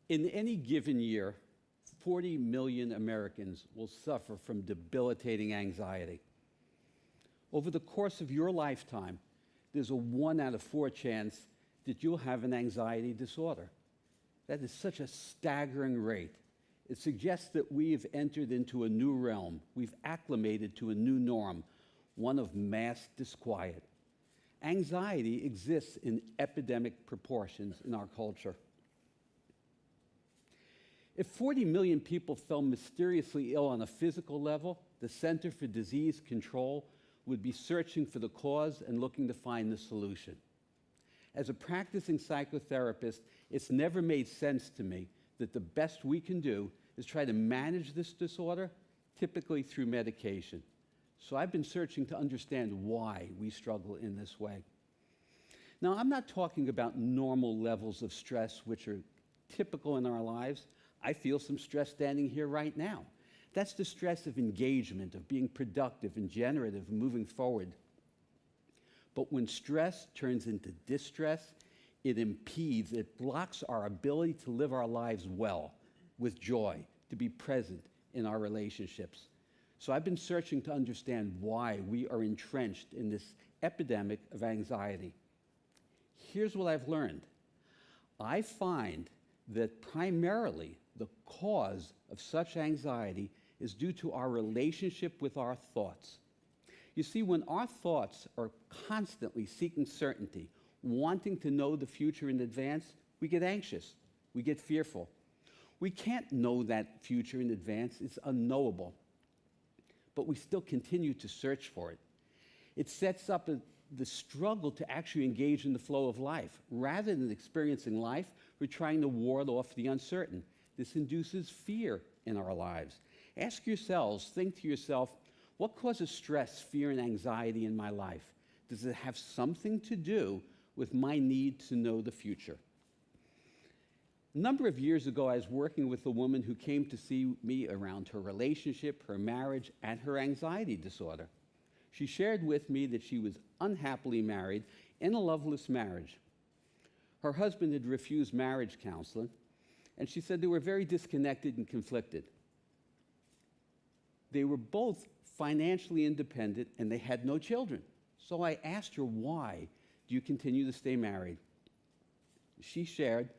In any given year, 40 million Americans will suffer from debilitating anxiety. Over the course of your lifetime, there's a 1 out of 4 chance that you'll have an anxiety disorder. That is such a staggering rate. It suggests that we've entered into a new realm. We've acclimated to a new norm, one of mass disquiet. Anxiety exists in epidemic proportions in our culture. If 40 million people fell mysteriously ill on a physical level, the Center for Disease Control would be searching for the cause and looking to find the solution. As a practicing psychotherapist, it's never made sense to me that the best we can do is try to manage this disorder, typically through medication. So I've been searching to understand why we struggle in this way. Now, I'm not talking about normal levels of stress which are typical in our lives. I feel some stress standing here right now. That's the stress of engagement, of being productive and generative and moving forward. But when stress turns into distress, it impedes, it blocks our ability to live our lives well, with joy, to be present in our relationships. So I've been searching to understand why we are entrenched in this epidemic of anxiety. Here's what I've learned. I find that primarily the cause of such anxiety is due to our relationship with our thoughts. You see, when our thoughts are constantly seeking certainty, wanting to know the future in advance, we get anxious, we get fearful. We can't know that future in advance, it's unknowable. But we still continue to search for it. It sets up the struggle to actually engage in the flow of life. Rather than experiencing life, we're trying to ward off the uncertain. This induces fear in our lives. Ask yourselves, think to yourself, what causes stress, fear, and anxiety in my life? Does it have something to do with my need to know the future? A number of years ago, I was working with a woman who came to see me around her relationship, her marriage, and her anxiety disorder. She shared with me that she was unhappily married in a loveless marriage. Her husband had refused marriage counseling, and she said they were very disconnected and conflicted. They were both financially independent, and they had no children. So I asked her, why do you continue to stay married? She shared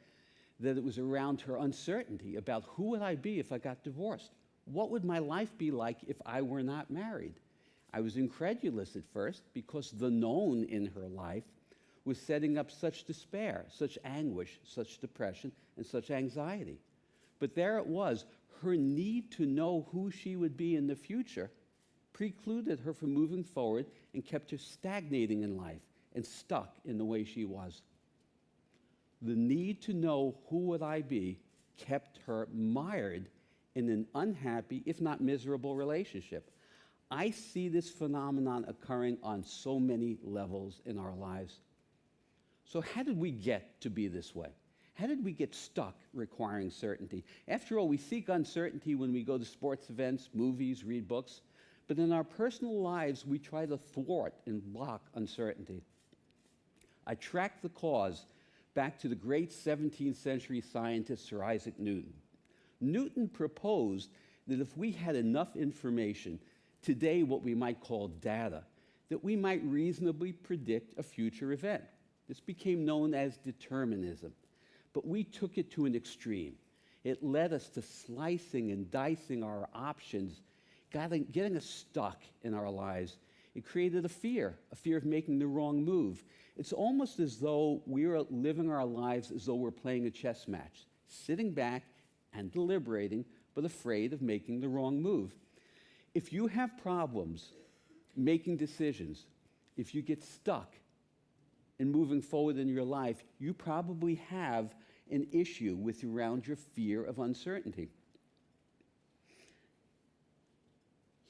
that it was around her uncertainty about who would I be if I got divorced? What would my life be like if I were not married? I was incredulous at first because the known in her life was setting up such despair, such anguish, such depression, and such anxiety. But there it was, her need to know who she would be in the future precluded her from moving forward and kept her stagnating in life and stuck in the way she was. The need to know who would I be kept her mired in an unhappy, if not miserable, relationship. I see this phenomenon occurring on so many levels in our lives. So how did we get to be this way? How did we get stuck requiring certainty? After all, we seek uncertainty when we go to sports events, movies, read books. But in our personal lives, we try to thwart and block uncertainty. I track the cause back to the great 17th century scientist Sir Isaac Newton. Newton proposed that if we had enough information, today what we might call data, that we might reasonably predict a future event. This became known as determinism. But we took it to an extreme. It led us to slicing and dicing our options, getting us stuck in our lives. It created a fear of making the wrong move. It's almost as though we are living our lives as though we're playing a chess match, sitting back and deliberating, but afraid of making the wrong move. If you have problems making decisions, if you get stuck in moving forward in your life, you probably have an issue with around your fear of uncertainty.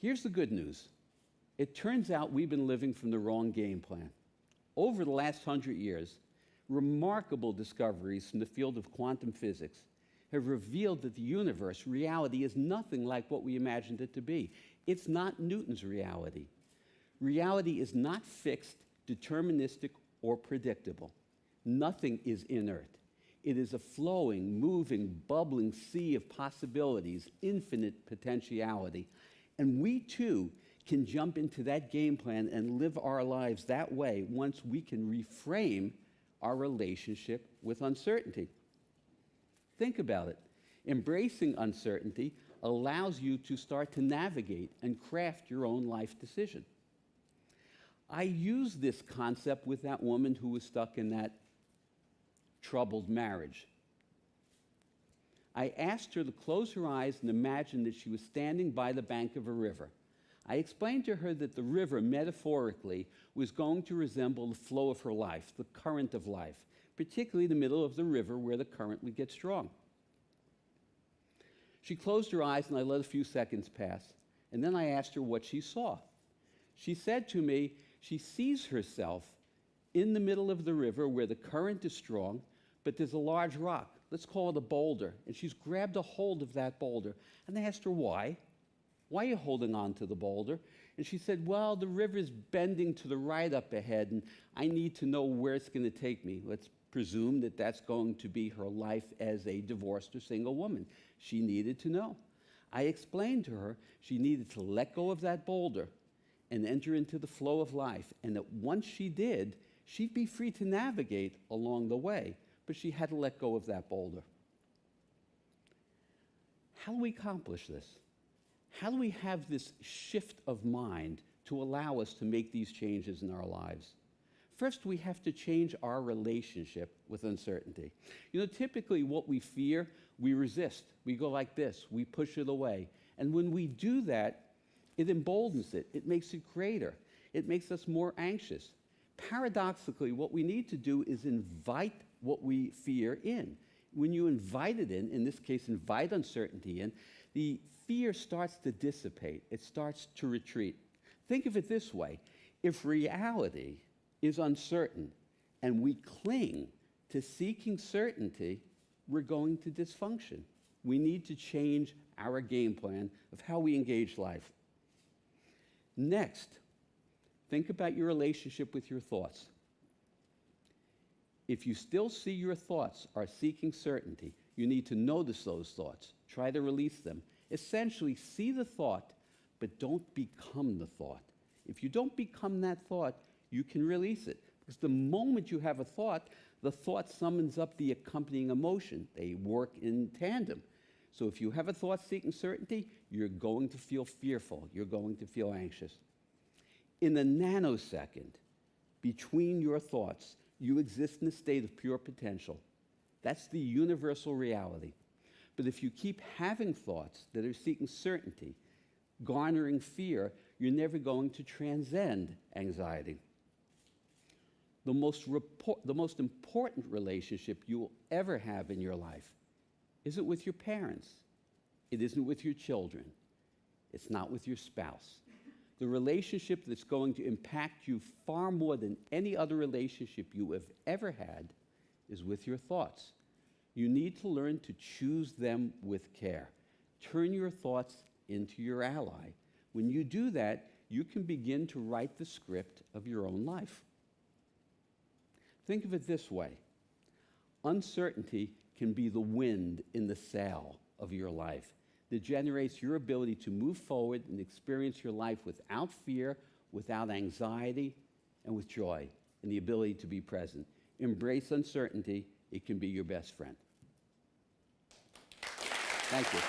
Here's the good news. It turns out we've been living from the wrong game plan. Over the last 100 years, remarkable discoveries from the field of quantum physics have revealed that the universe, reality, is nothing like what we imagined it to be. It's not Newton's reality. Reality is not fixed, deterministic, or predictable. Nothing is inert. It is a flowing, moving, bubbling sea of possibilities, infinite potentiality. And we too can jump into that game plan and live our lives that way once we can reframe our relationship with uncertainty. Think about it. Embracing uncertainty allows you to start to navigate and craft your own life decision. I used this concept with that woman who was stuck in that troubled marriage. I asked her to close her eyes and imagine that she was standing by the bank of a river. I explained to her that the river, metaphorically, was going to resemble the flow of her life, the current of life, particularly the middle of the river where the current would get strong. She closed her eyes and I let a few seconds pass, and then I asked her what she saw. She said to me she sees herself in the middle of the river where the current is strong, but there's a large rock. Let's call it a boulder. And she's grabbed a hold of that boulder. And I asked her why. Why are you holding on to the boulder? And she said, well, the river's bending to the right up ahead, and I need to know where it's going to take me. Let's presume that that's going to be her life as a divorced or single woman. She needed to know. I explained to her she needed to let go of that boulder and enter into the flow of life, and that once she did, she'd be free to navigate along the way, but she had to let go of that boulder. How do we accomplish this? How do we have this shift of mind to allow us to make these changes in our lives? First, we have to change our relationship with uncertainty. You know, typically what we fear, we resist. We go like this. We push it away. And when we do that, it emboldens it. It makes it greater. It makes us more anxious. Paradoxically, what we need to do is invite what we fear in. When you invite it in this case, invite uncertainty in, the fear starts to dissipate. It starts to retreat. Think of it this way. If reality is uncertain and we cling to seeking certainty, we're going to dysfunction. We need to change our game plan of how we engage life. Next, think about your relationship with your thoughts. If you still see your thoughts are seeking certainty, you need to notice those thoughts. Try to release them. Essentially, see the thought, but don't become the thought. If you don't become that thought, you can release it. Because the moment you have a thought, the thought summons up the accompanying emotion. They work in tandem. So if you have a thought seeking certainty, you're going to feel fearful. You're going to feel anxious. In the nanosecond between your thoughts, you exist in a state of pure potential. That's the universal reality. But if you keep having thoughts that are seeking certainty, garnering fear, you're never going to transcend anxiety. The most important relationship you will ever have in your life isn't with your parents. It isn't with your children. It's not with your spouse. The relationship that's going to impact you far more than any other relationship you have ever had is with your thoughts. You need to learn to choose them with care. Turn your thoughts into your ally. When you do that, you can begin to write the script of your own life. Think of it this way. Uncertainty can be the wind in the sail of your life that generates your ability to move forward and experience your life without fear, without anxiety, and with joy, and the ability to be present. Embrace uncertainty. It can be your best friend. Thank you.